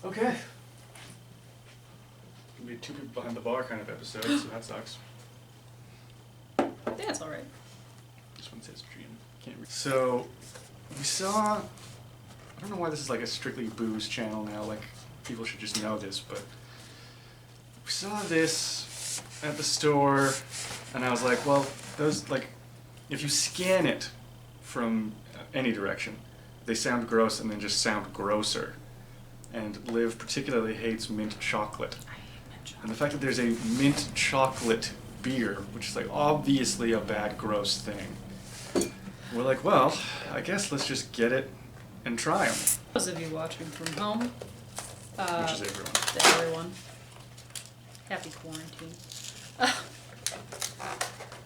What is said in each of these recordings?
Okay. Gonna be two people behind the bar kind of episode, so that sucks. That's alright. This one says Dream. Can't read. So, we saw... I don't know why this is like a strictly booze channel now, like, people should just know this, but... We saw this at the store, and I was like, well, those, like, if you scan it from any direction, they sound gross and then just sound grosser. And Liv particularly hates mint chocolate. I hate mint chocolate. And the fact that there's a mint chocolate beer, which is like obviously a bad, gross thing. We're like, well, I guess let's just get it and try them. Those of you watching from home, Which is everyone. to everyone, happy quarantine.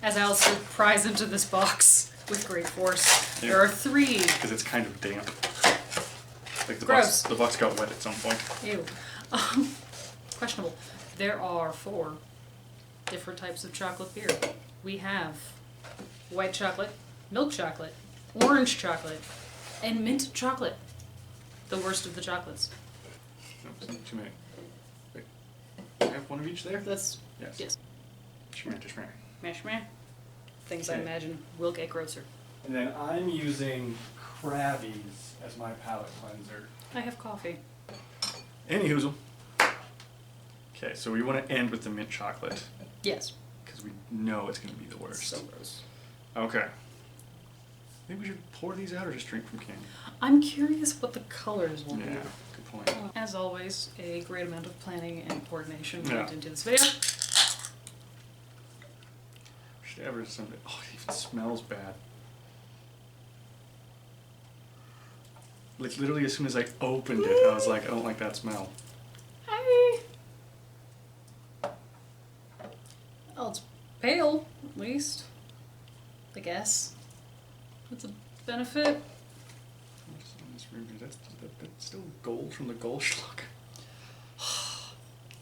As Alistair pries into this box with great force, there are 3. Because it's kind of damp. Like Gross. The box got wet at some point. Ew. Questionable. There are 4 different types of chocolate beer. We have white chocolate, milk chocolate, orange chocolate, and mint chocolate. The worst of the chocolates. No, too many. Wait. Do I have one of each there? That's Yes. Schmear. Mash meh. Things I Okay. imagine will get grosser. And then I'm using Krabby's as my palate cleanser. I have coffee. Any hoozle. Okay, so we want to end with the mint chocolate. Yes. Because we know it's going to be the worst. So gross. Okay. Maybe we should pour these out or just drink from can. I'm curious what the colors will be. Yeah, good point. As always, a great amount of planning and coordination Yeah. went into this video. Should ever something. Oh, it even smells bad. Like literally as soon as I opened it, I was like, I don't like that smell. Hi. Oh, it's pale, at least. I guess. That's a benefit. What's on this room? That's still gold from the Goldschluck.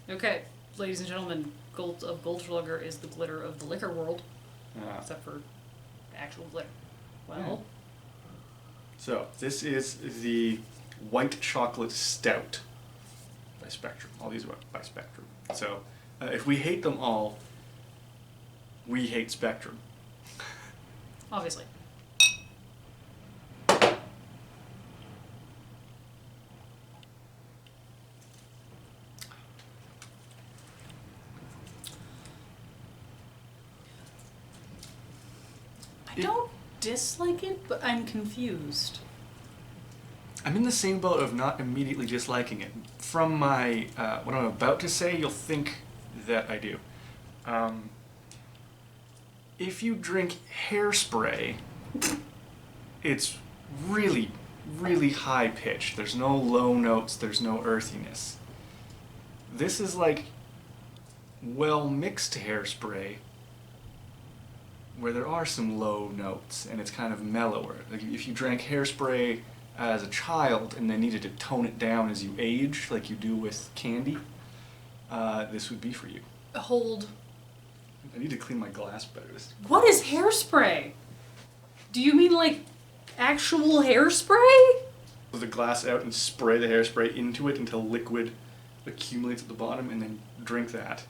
Okay, ladies and gentlemen, gold of Goldschlager is the glitter of the liquor world, except for actual glitter. Well, So, this is the white chocolate stout by Spectrum. All these are by Spectrum. So, if we hate them all, we hate Spectrum. obviously. I don't dislike it, but I'm confused. I'm in the same boat of not immediately disliking it. From my, what I'm about to say, you'll think that I do. If you drink Hairspray, it's really, really high pitched. There's no low notes, there's no earthiness. This is like well mixed Hairspray, where there are some low notes and it's kind of mellower. Like if you drank Hairspray as a child and then needed to tone it down as you age, like you do with candy, this would be for you. Hold. I need to clean my glass better. What is hairspray? Do you mean like actual hairspray? Pull the glass out and spray the hairspray into it until liquid accumulates at the bottom, and then drink that.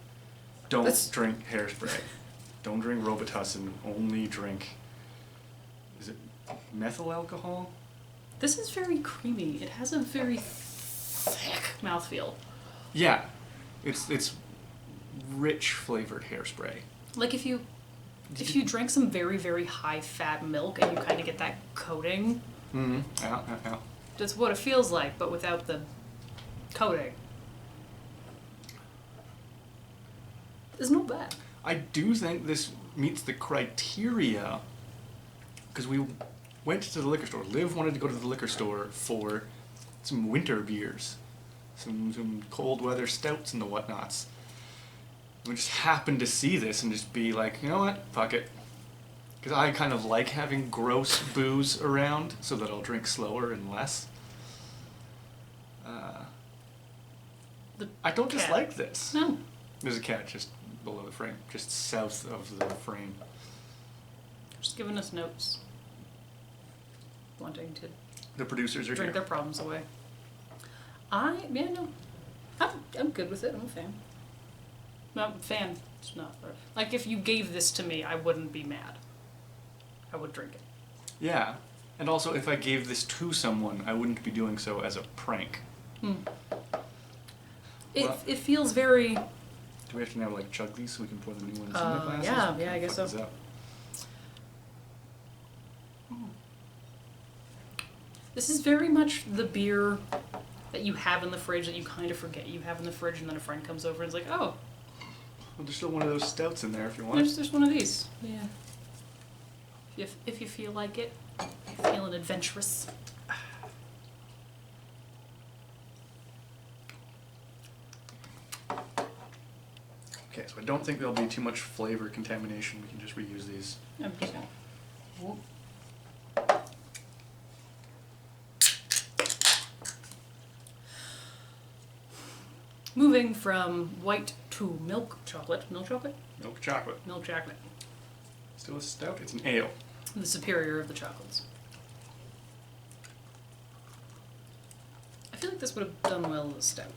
Don't drink Hairspray. Don't drink Robitussin. Only drink... Is it methyl alcohol? This is very creamy. It has a very thick mouthfeel. Yeah. It's rich flavored Hairspray. Like if you drank some very, very high fat milk and you kind of get that coating. Mm-hmm. Yeah. That's what it feels like, but without the coating. It's not bad. I do think this meets the criteria, because we went to the liquor store. Liv wanted to go to the liquor store for some winter beers, some cold weather stouts and the whatnots. We just happened to see this and just be like, you know what, fuck it. Because I kind of like having gross booze around so that I'll drink slower and less. I don't dislike this. No. There's a cat just below the frame, just south of the frame. Just giving us notes. Wanting to The producers are drink here. their problems away. No. I'm good with it. I'm a fan. Not a fan. It's not. Like, if you gave this to me, I wouldn't be mad. I would drink it. Yeah. And also, if I gave this to someone, I wouldn't be doing so as a prank. It feels very... Do we have to now, like, chug these so we can pour the new ones in the glasses? Yeah, I guess so. This is very much the beer that you have in the fridge that you kind of forget you have in the fridge, and then a friend comes over and is like, oh. Well, there's still one of those stouts in there if you want. There's one of these. Yeah. If you feel like it, if you're feeling adventurous. Okay, so I don't think there'll be too much flavor contamination. We can just reuse these. I'm just gonna... Whoop. Moving from white to milk chocolate. Milk chocolate? Milk chocolate. Milk chocolate. Still a stout? It's an ale. The superior of the chocolates. I feel like this would have done well as a stout.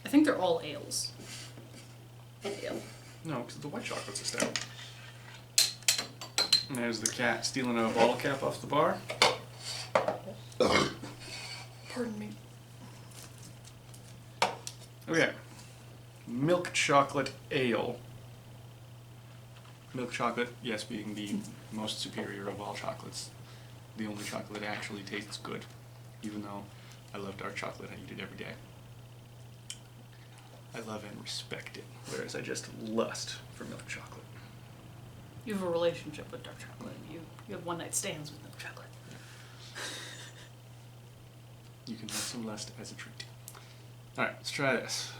I think they're all ales. Ale. No, because the white chocolate's a stout. And there's the cat stealing a bottle cap off the bar. Pardon me. Okay. Milk chocolate ale. Milk chocolate, yes, being the most superior of all chocolates. The only chocolate that actually tastes good. Even though I love dark chocolate, I eat it every day. I love and respect it, whereas I just lust for milk chocolate. You have a relationship with dark chocolate. You have one night stands with milk chocolate. You can have some lust as a treat. Alright, let's try this.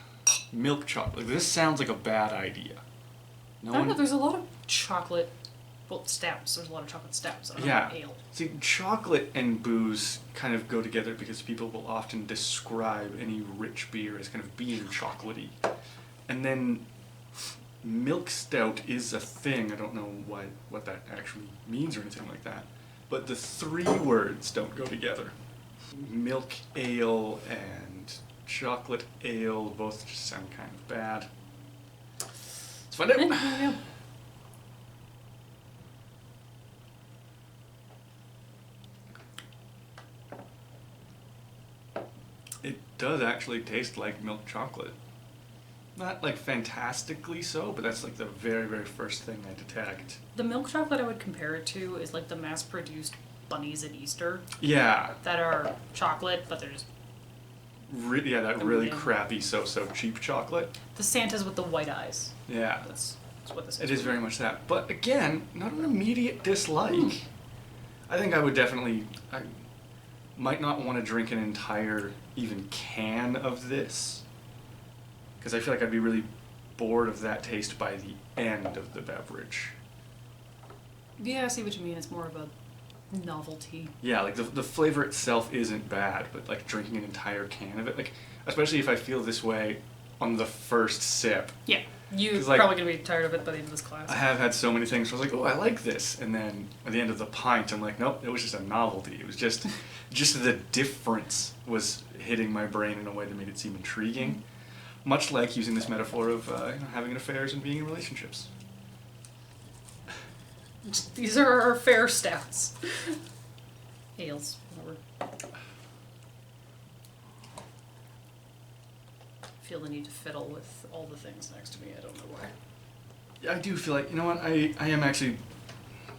Milk chocolate. This sounds like a bad idea. I don't know, there's a lot of chocolate, well, stouts. There's a lot of chocolate stouts. I don't know about ale. See, chocolate and booze kind of go together because people will often describe any rich beer as kind of being chocolatey. And then milk stout is a thing. I don't know what that actually means or anything like that. But the three words don't go together. Milk ale and chocolate ale both just sound kind of bad. Let's find out. Yeah. It does actually taste like milk chocolate. Not like fantastically so, but that's like the very, very first thing I detect. The milk chocolate I would compare it to is like the mass-produced bunnies at Easter. Yeah. That are chocolate, but they're just... that really crappy, so cheap chocolate. The Santas with the white eyes. Yeah. That's what this is. It is very much that. But again, not an immediate dislike. I think I would definitely... I might not want to drink an entire even can of this. Because I feel like I'd be really bored of that taste by the end of the beverage. Yeah, I see what you mean. It's more of a novelty. Yeah, like the flavor itself isn't bad, but like drinking an entire can of it, like especially if I feel this way on the first sip. Yeah, you're like, probably going to be tired of it by the end of this class. I have had so many things where I was like, oh, I like this. And then at the end of the pint, I'm like, nope, it was just a novelty. It was just the difference was hitting my brain in a way that made it seem intriguing. Much like using this metaphor of having affairs and being in relationships. These are our fair stouts. Ales, whatever. I feel the need to fiddle with all the things next to me. I don't know why. Yeah, I do feel like, you know what, I am actually,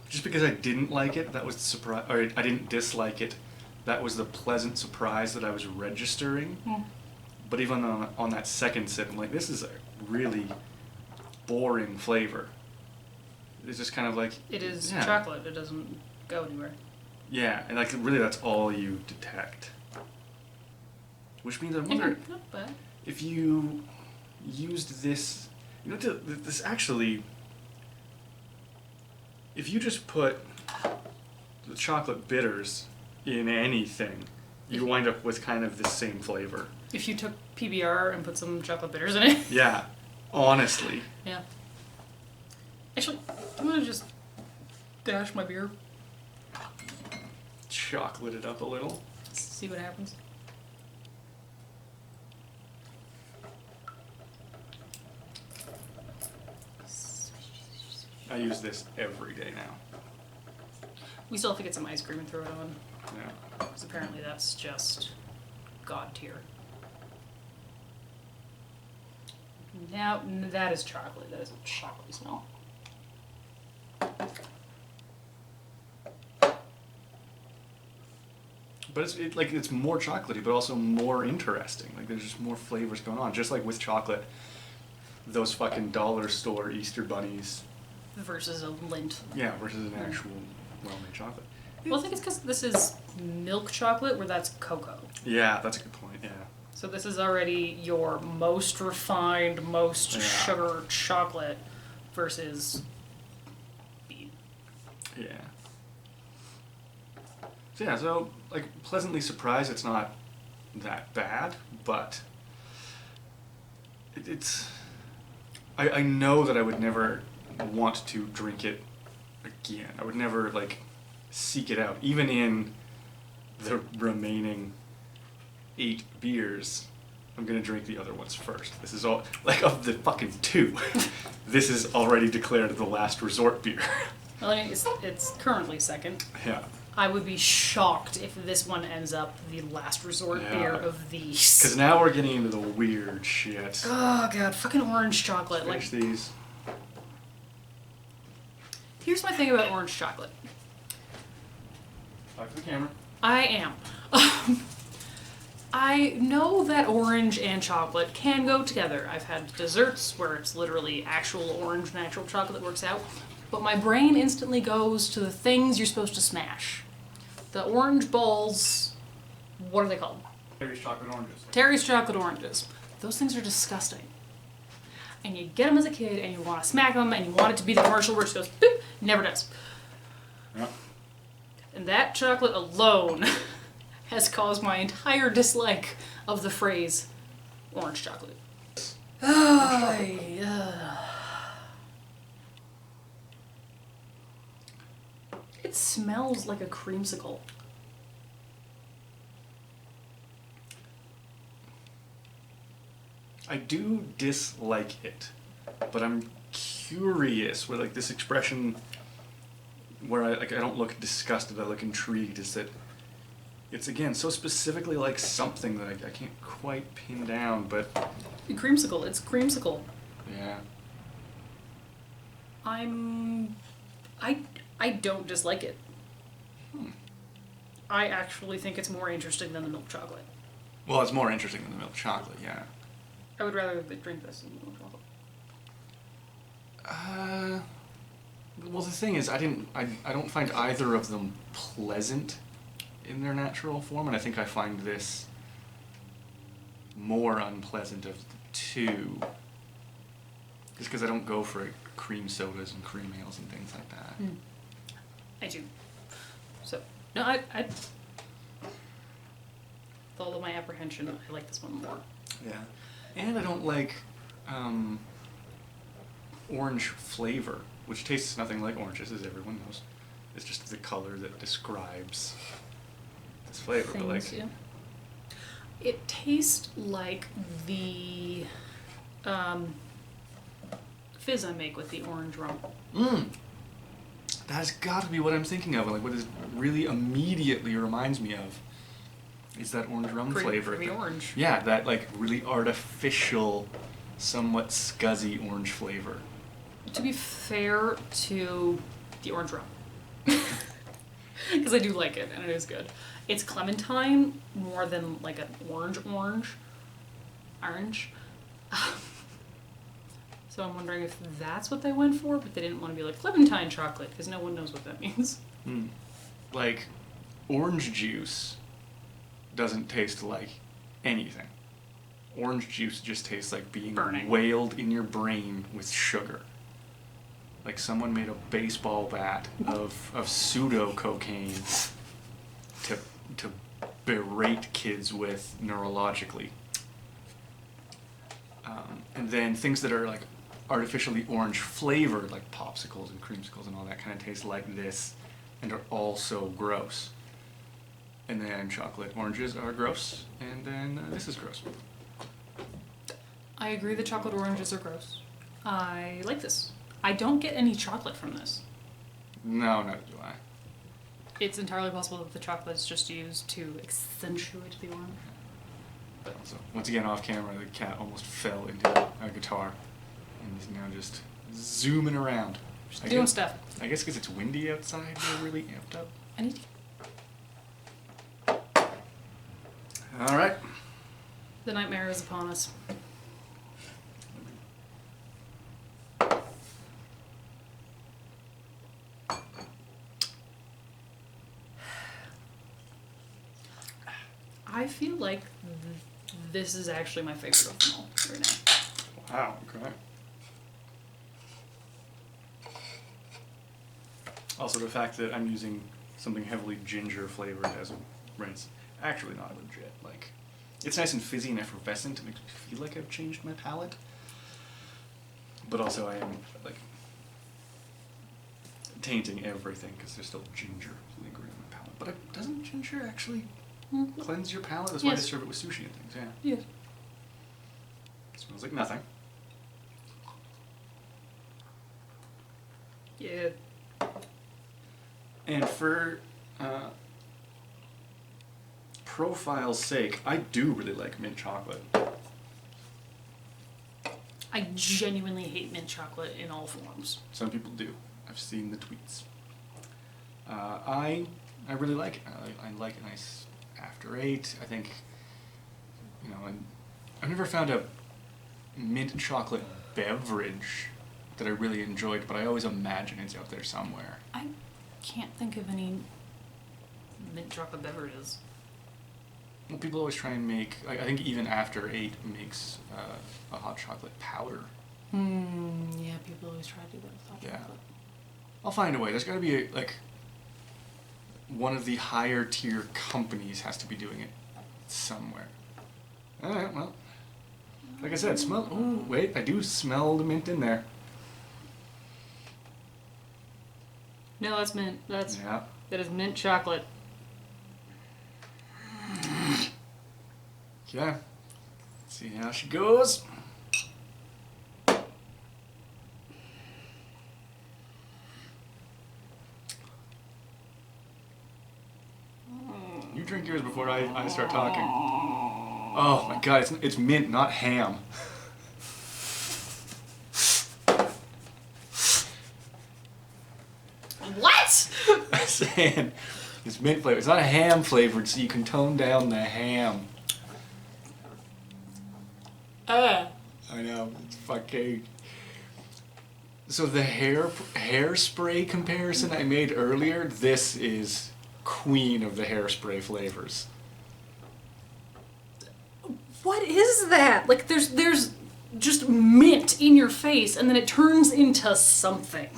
just because I didn't like it, that was the surprise, or I didn't dislike it, that was the pleasant surprise that I was registering. But even on that second sip, I'm like, this is a really boring flavor. It's just kind of like... It is chocolate. It doesn't go anywhere. Yeah, and like really that's all you detect. Which means I wonder not bad. if you used this... You know, this actually... If you just put the chocolate bitters in anything, you wind up with kind of the same flavor. If you took PBR and put some chocolate bitters in it. Yeah, honestly. Yeah. Actually, I'm gonna just dash my beer. Chocolate it up a little. See what happens. I use this every day now. We still have to get some ice cream and throw it on. Yeah. Because apparently that's just god tier. Now, that is chocolate. That is a chocolate smell. But it's more chocolatey, but also more interesting. Like there's just more flavors going on. Just like with chocolate, those fucking dollar store Easter bunnies. Versus a Lindt. Yeah, versus an actual well-made chocolate. Well, I think it's because this is milk chocolate, where that's cocoa. Yeah, that's a good point. Yeah. So this is already your most refined, most sugar chocolate versus bean. Yeah. So yeah, so like pleasantly surprised it's not that bad, but it's. I know that I would never want to drink it again. I would never like seek it out, even in the remaining 8 beers. I'm gonna drink the other ones first. This is all like of the fucking 2. This is already declared the last resort beer. Well, I mean, it's currently second. Yeah. I would be shocked if this one ends up the last resort beer of these. Because now we're getting into the weird shit. Oh god, fucking orange chocolate. Finish these. Here's my thing about orange chocolate. Talk to the camera. I am. I know that orange and chocolate can go together. I've had desserts where it's literally actual orange natural chocolate that works out. But my brain instantly goes to the things you're supposed to smash. The orange balls, what are they called? Terry's chocolate oranges. Terry's chocolate oranges. Those things are disgusting. And you get them as a kid and you want to smack them and you want it to be the commercial where it just goes boop, never does. Yep. And that chocolate alone has caused my entire dislike of the phrase orange chocolate. It smells like a creamsicle. I do dislike it, but I'm curious where like this expression where I don't look disgusted, I look intrigued, is that it's again so specifically like something that I can't quite pin down, but Creamsicle, it's creamsicle. yeah. I don't dislike it. I actually think it's more interesting than the milk chocolate. Well, it's more interesting than the milk chocolate, yeah. I would rather drink this than milk chocolate. Well, the thing is, I don't find either of them pleasant in their natural form, and I think I find this more unpleasant of the 2. Just because I don't go for cream sodas and cream ales and things like that. I do. So, no, I with all of my apprehension, I like this one more. Yeah. And I don't like orange flavor, which tastes nothing like oranges, as everyone knows. It's just the color that describes this flavor. Things, but like, yeah. It tastes like the fizz I make with the orange rum. That's got to be what I'm thinking of. Like, what is really immediately reminds me of is that orange rum flavor. Creamy orange. Yeah, that like really artificial, somewhat scuzzy orange flavor. To be fair to the orange rum, because I do like it and it is good. It's clementine more than like an orange. So I'm wondering if that's what they went for, but they didn't want to be like clementine chocolate because no one knows what that means. Like, orange juice doesn't taste like anything. Orange juice just tastes like being Burning. whaled in your brain with sugar. Like someone made a baseball bat of pseudo cocaine to berate kids with neurologically. And then things that are like artificially orange flavored, like popsicles and creamsicles and all that, kind of taste like this and are also gross. And then chocolate oranges are gross, and then this is gross. I agree the chocolate oranges are gross. I like this. I don't get any chocolate from this. No, neither do I. It's entirely possible that the chocolate is just used to accentuate the orange. But also, once again, off camera, the cat almost fell into a guitar, and is now just zooming around. Just doing stuff. I guess because it's windy outside, they're really amped up. I need to... All right. The nightmare is upon us. I feel like this is actually my favorite of them all right now. Wow, okay. Also, the fact that I'm using something heavily ginger flavored as a rinse, actually not legit. Like, it's nice and fizzy and effervescent. It makes me feel like I've changed my palate. But also, I am, like, tainting everything because there's still ginger lingering in my palate. But doesn't ginger actually cleanse your palate? That's why they serve it with sushi and things, yeah. Yes. It smells like nothing. Yeah. And for profile's sake, I do really like mint chocolate. I genuinely hate mint chocolate in all forms. Some people do. I've seen the tweets. I really like it. I like a nice after 8. I think, you know, and I've never found a mint chocolate beverage that I really enjoyed, but I always imagine it's out there somewhere. I can't think of any mint chocolate beverages. Well, people always try and make, I think even after 8 makes a hot chocolate powder. Yeah, people always try to do that with hot chocolate. I'll find a way. There's got to be, like, one of the higher tier companies has to be doing it somewhere. Alright, well, like I said, smell, ooh, wait, I do smell the mint in there. No, that's mint. That is mint chocolate. Yeah. See how she goes. You drink yours before I start talking. Oh my god, it's mint, not ham. What? I'm saying it's mint flavored. It's not ham flavored, so you can tone down the ham. I know, it's fucking... So the hairspray comparison I made earlier, this is queen of the hairspray flavors. What is that? Like, there's just mint in your face, and then it turns into something.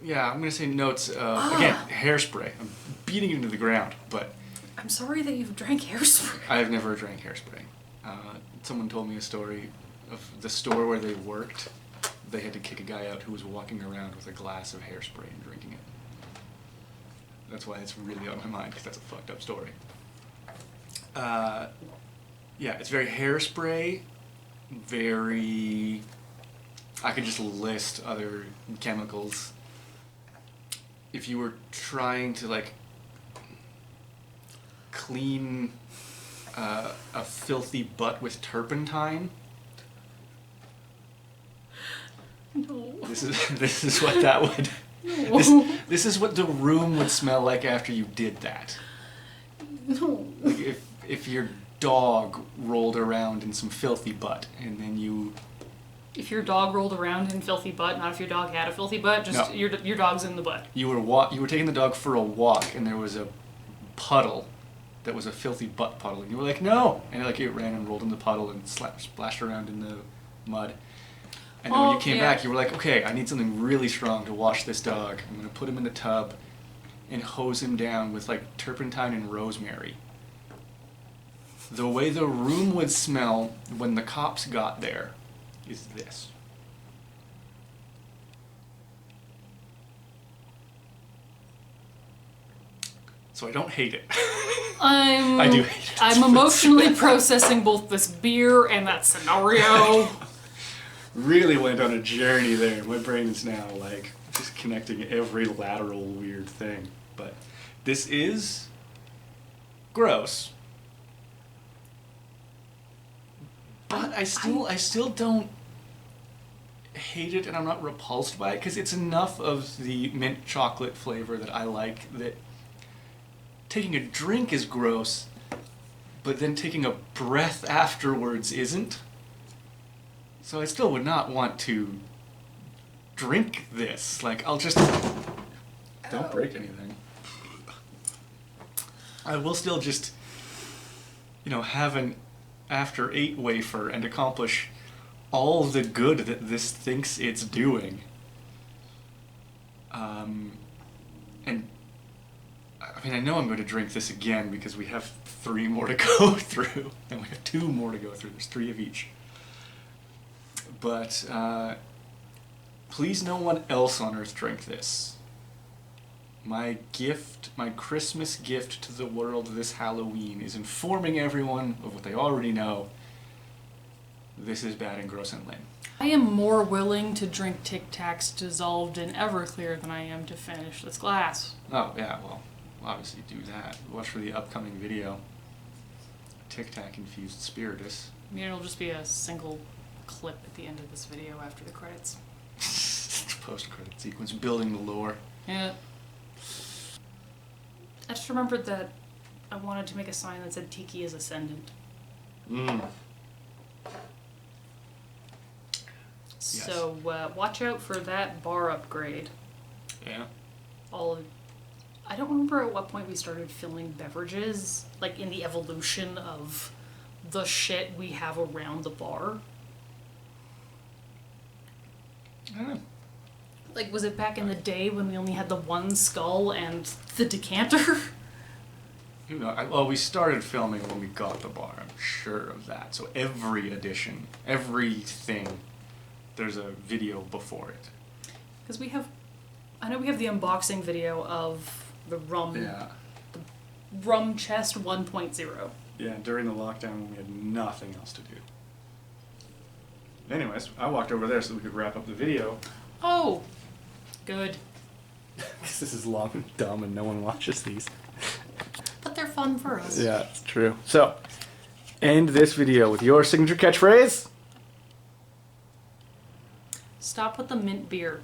Yeah, I'm gonna say notes of, again, hairspray. I'm beating it into the ground, but... I'm sorry that you've drank hairspray. I've never drank hairspray. Someone told me a story of the store where they worked. They had to kick a guy out who was walking around with a glass of hairspray and drinking it. That's why it's really on my mind, because that's a fucked up story. Yeah, it's very hairspray, very... I could just list other chemicals. If you were trying to, like, clean a filthy butt with turpentine. No. This is what that would. No. This is what the room would smell like after you did that. No. Like if your dog rolled around in some filthy butt and then you. If your dog rolled around in filthy butt, not if your dog had a filthy butt, just No. your dog's in the butt. You were taking the dog for a walk and there was a puddle that was a filthy butt puddle and you were like, no! And like it ran and rolled in the puddle and splashed around in the mud. And then when you came back, you were like, okay, I need something really strong to wash this dog. I'm going to put him in the tub and hose him down with like turpentine and rosemary. The way the room would smell when the cops got there is this. So I don't hate it. I do hate it. I'm emotionally processing both this beer and that scenario. really went on a journey there. My brain is now like just connecting every lateral weird thing. But this is gross. But I still don't hate it, and I'm not repulsed by it because it's enough of the mint chocolate flavor that I like that taking a drink is gross, but then taking a breath afterwards isn't. So I still would not want to drink this. Like, I'll just... Don't break anything. I will still just, have an after 8 wafer and accomplish all the good that this thinks it's doing. And I mean, I know I'm going to drink this again because we have 3 more to go through, and we have 2 more to go through. There's 3 of each. But please no one else on earth drink this. My gift, my Christmas gift to the world this Halloween is informing everyone of what they already know. This is bad and gross and lame. I am more willing to drink Tic Tacs dissolved in Everclear than I am to finish this glass. Oh, yeah, well, obviously do that. Watch for the upcoming video. Tic Tac infused spiritus. I mean, it'll just be a single clip at the end of this video after the credits. Post-credit sequence, building the lore. Yeah. I just remembered that I wanted to make a sign that said Tiki is Ascendant. Yes. So watch out for that bar upgrade. Yeah. I don't remember at what point we started filling beverages, like in the evolution of the shit we have around the bar. I don't know. Like, was it back in the day when we only had the one skull and the decanter? Well, we started filming when we got the bar, I'm sure of that. So every edition, everything, there's a video before it. Because I know we have the unboxing video of the rum, Yeah. the rum chest 1.0. Yeah, during the lockdown when we had nothing else to do. Anyways, I walked over there so we could wrap up the video. Oh, good. Because this is long and dumb and no one watches these. But they're fun for us. Yeah, it's true. So, end this video with your signature catchphrase. Stop with the mint beer.